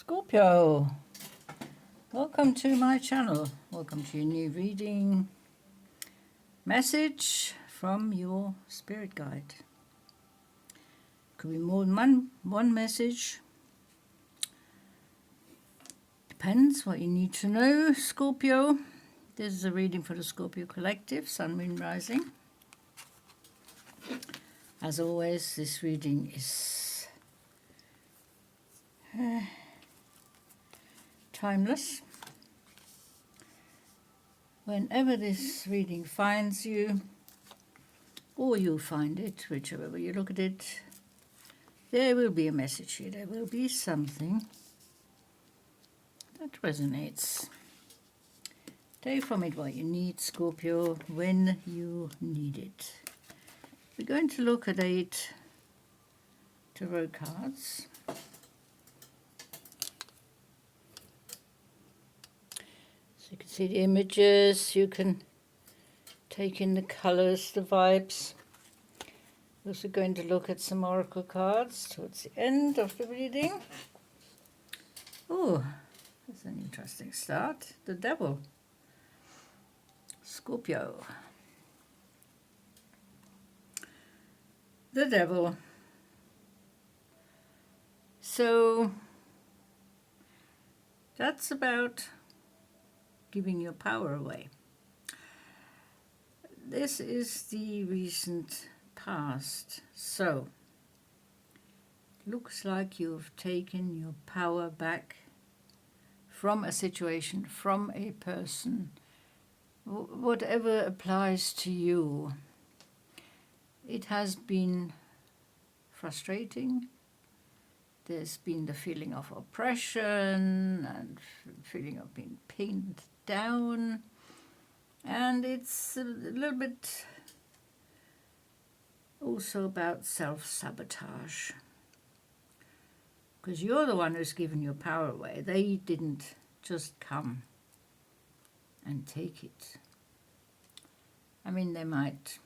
Scorpio, welcome to my channel. Welcome to your new reading message from your spirit guide. Could be more than one message. Depends what you need to know, Scorpio. This is a reading for the Scorpio Collective, Sun, Moon, Rising. As always, this reading is timeless. Whenever this reading finds you, or you find it, whichever way you look at it, there will be a message here. There will be something that resonates. Take from it what you need, Scorpio, when you need it. We're going to look at 8 tarot cards. You can see the images, you can take in the colors, the vibes. We're also going to look at some oracle cards towards the end of the reading. Oh, that's an interesting start. The Devil. Scorpio. The Devil. So, that's about giving your power away. This is the recent past. So, looks like you've taken your power back from a situation, from a person, whatever applies to you. It has been frustrating. There's been the feeling of oppression and feeling of being pinned down, and it's a little bit also about self-sabotage, because you're the one who's given your power away. They didn't just come and take it. I mean, they might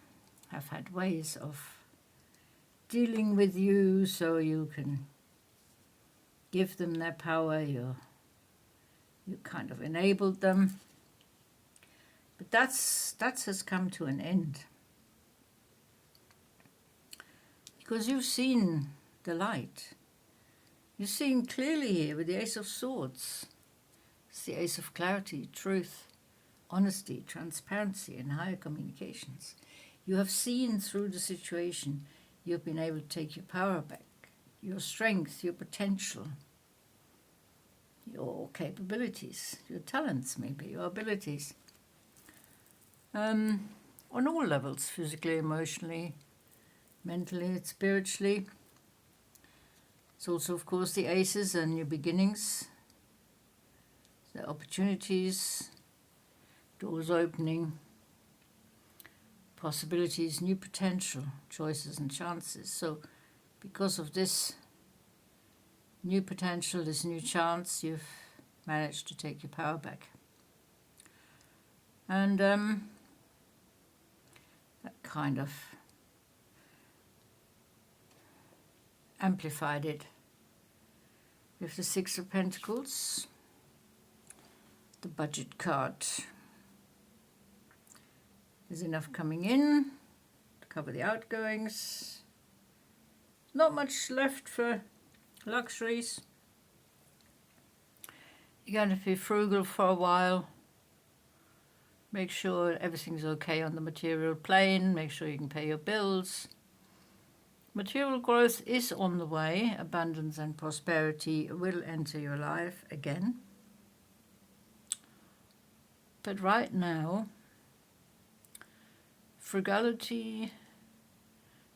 have had ways of dealing with you so you can give them their power. You kind of enabled them, but that has come to an end, because you've seen the light. You've seen clearly here with the Ace of Swords. It's the Ace of Clarity, truth, honesty, transparency, and higher communications. You have seen through the situation. You've been able to take your power back, your strength, your potential, your capabilities, your talents, maybe, your abilities. On all levels, physically, emotionally, mentally, spiritually. It's also, of course, the aces and new beginnings, the opportunities, doors opening, possibilities, new potential, choices and chances. So because of this new potential, this new chance, you've managed to take your power back. And that kind of amplified it with the Six of Pentacles, the budget card. There's enough coming in to cover the outgoings. Not much left for luxuries. You're going to be frugal for a while. Make sure everything's okay on the material plane. Make sure you can pay your bills. Material growth is on the way. Abundance and prosperity will enter your life again. But right now, frugality,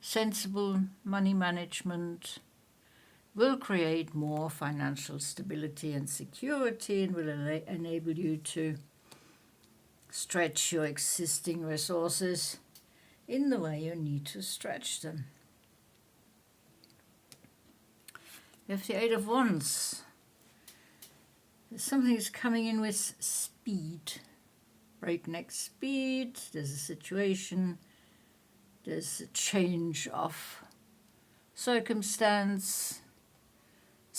sensible money management will create more financial stability and security, and will enable you to stretch your existing resources in the way you need to stretch them. We have the Eight of Wands. Something is coming in with speed, breakneck speed. There's a situation, there's a change of circumstance,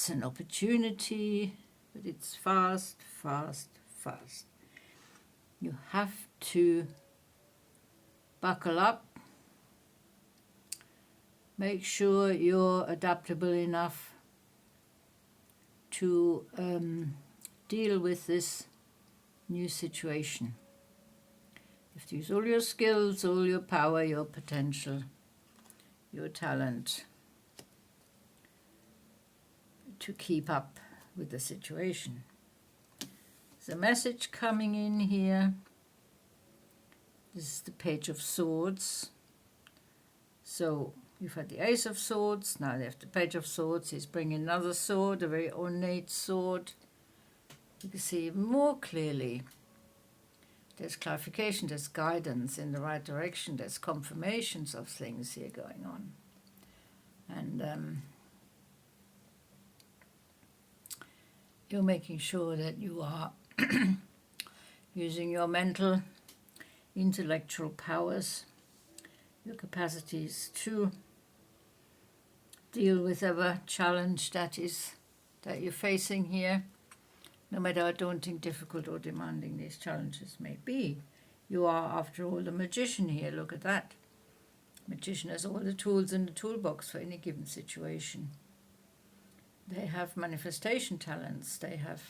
It's an opportunity, but it's fast, fast, fast. You have to buckle up. Make sure you're adaptable enough to deal with this new situation. You have to use all your skills, all your power, your potential, your talent to keep up with the situation. There's a message coming in here. This is the Page of Swords. So you've had the Ace of Swords, now they have the Page of Swords. He's bringing another sword, a very ornate sword. You can see even more clearly. There's clarification, there's guidance in the right direction, there's confirmations of things here going on. And you're making sure that you are using your mental, intellectual powers, your capacities to deal with whatever challenge that you're facing here. No matter how daunting, difficult or demanding these challenges may be. You are, after all, the magician here. Look at that. Magician has all the tools in the toolbox for any given situation. They have manifestation talents. They have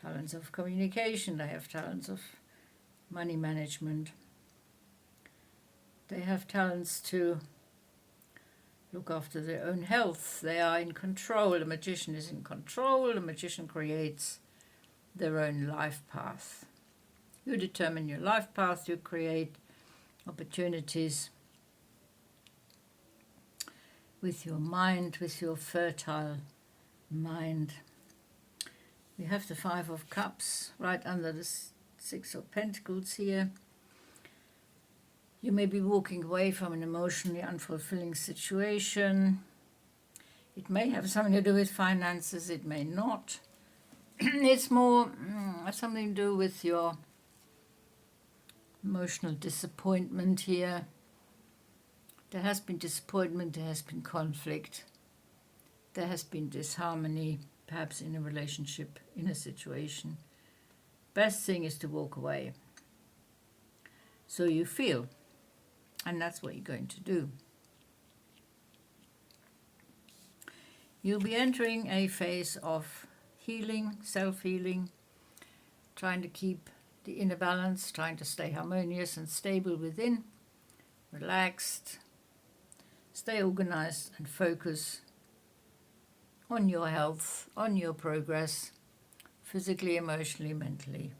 talents of communication. They have talents of money management. They have talents to look after their own health. They are in control. The magician is in control. The magician creates their own life path. You determine your life path. You create opportunities with your mind, with your fertile mind. We have the Five of Cups right under the Six of Pentacles here. You may be walking away from an emotionally unfulfilling situation. It may have something to do with finances, it may not. It's more something to do with your emotional disappointment here. There has been disappointment, there has been conflict, there has been disharmony, perhaps in a relationship, in a situation. Best thing is to walk away. So you feel, and that's what you're going to do. You'll be entering a phase of healing, self-healing, trying to keep the inner balance, trying to stay harmonious and stable within, relaxed, stay organized and focus on your health, on your progress, physically, emotionally, mentally,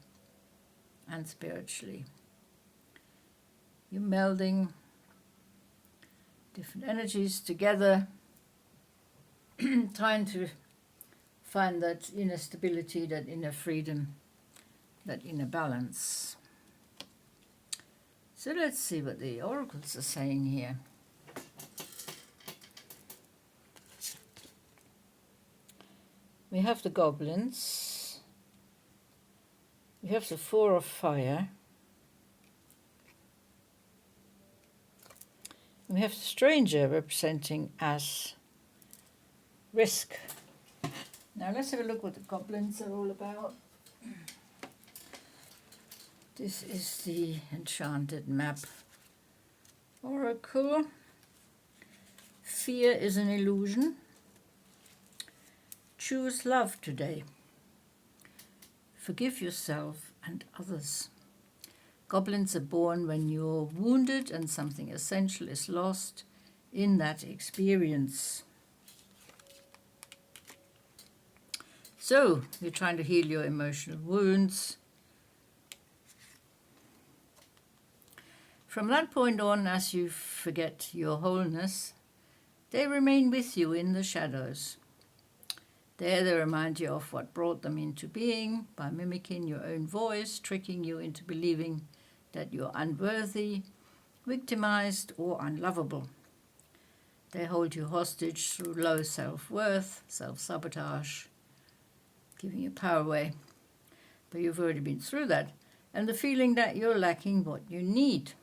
and spiritually. You're melding different energies together, trying to find that inner stability, that inner freedom, that inner balance. So let's see what the oracles are saying here. We have the goblins. We have the Four of Fire. We have the stranger representing as risk. Now let's have a look what the goblins are all about. This is the Enchanted map oracle. Fear is an illusion. Choose love today. Forgive yourself and others. Goblins are born when you're wounded and something essential is lost in that experience. So, you're trying to heal your emotional wounds. From that point on, as you forget your wholeness, they remain with you in the shadows. There they remind you of what brought them into being by mimicking your own voice, tricking you into believing that you're unworthy, victimized, or unlovable. They hold you hostage through low self-worth, self-sabotage, giving your power away. But you've already been through that, and the feeling that you're lacking what you need.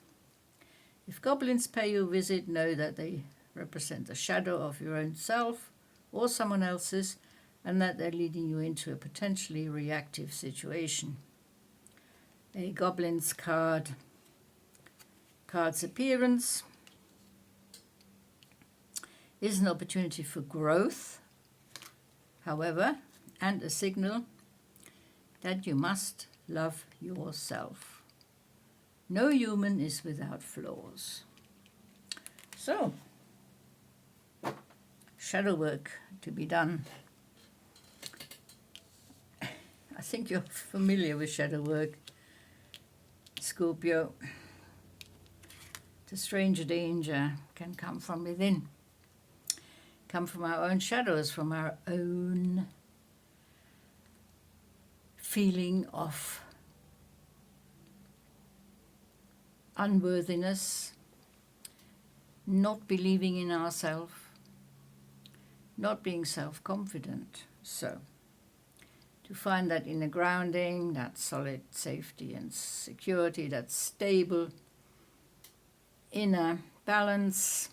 If goblins pay you a visit, know that they represent the shadow of your own self or someone else's, and that they're leading you into a potentially reactive situation. A Goblin's card's appearance is an opportunity for growth, however, and a signal that you must love yourself. No human is without flaws. So, shadow work to be done. I think you're familiar with shadow work, Scorpio. The stranger danger can come from within, come from our own shadows, from our own feeling of unworthiness, not believing in ourselves, not being self-confident. So, to find that inner grounding, that solid safety and security, that stable inner balance,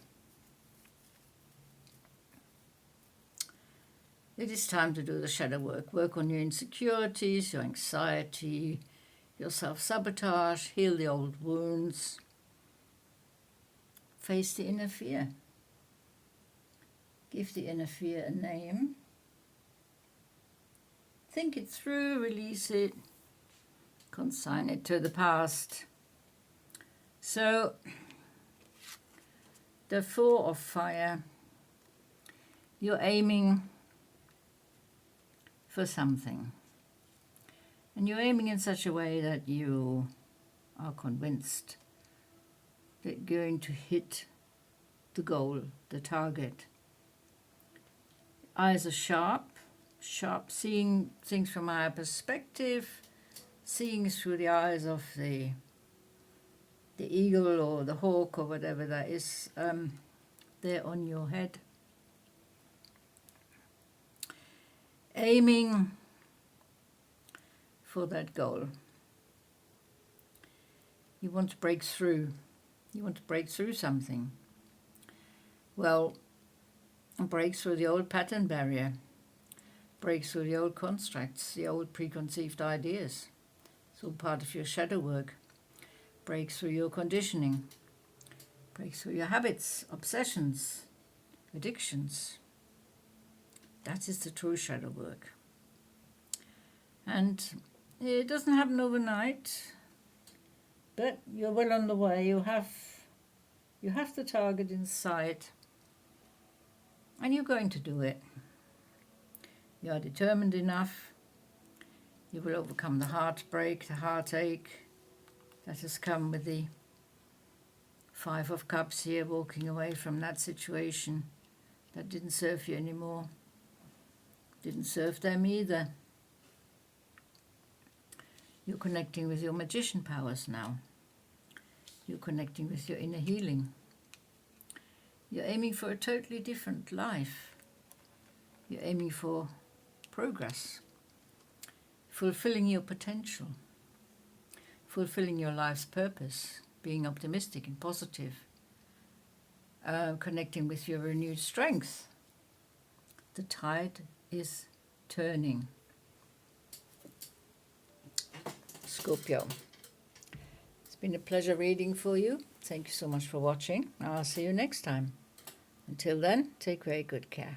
it is time to do the shadow work. Work on your insecurities, your anxiety, your self-sabotage, heal the old wounds, face the inner fear. Give the inner fear a name. Think it through, release it, consign it to the past. So, the Four of Fire, you're aiming for something. And you're aiming in such a way that you are convinced that you're going to hit the goal, the target. Eyes are sharp, seeing things from a higher perspective, seeing through the eyes of the eagle or the hawk or whatever that is there on your head. Aiming for that goal. You want to break through. You want to break through something. Well, break through the old pattern barrier. Break through the old constructs, the old preconceived ideas. It's all part of your shadow work. Break through your conditioning. Break through your habits, obsessions, addictions. That is the true shadow work. And it doesn't happen overnight, but you're well on the way. You have the target in sight, and you're going to do it. You are determined enough. You will overcome the heartbreak, the heartache that has come with the Five of Cups here, walking away from that situation that didn't serve you anymore. Didn't serve them either. You're connecting with your magician powers now. You're connecting with your inner healing. You're aiming for a totally different life. You're aiming for progress, fulfilling your potential, fulfilling your life's purpose, being optimistic and positive, connecting with your renewed strength. The tide is turning. Scorpio. It's been a pleasure reading for you. Thank you so much for watching. I'll see you next time. Until then, take very good care.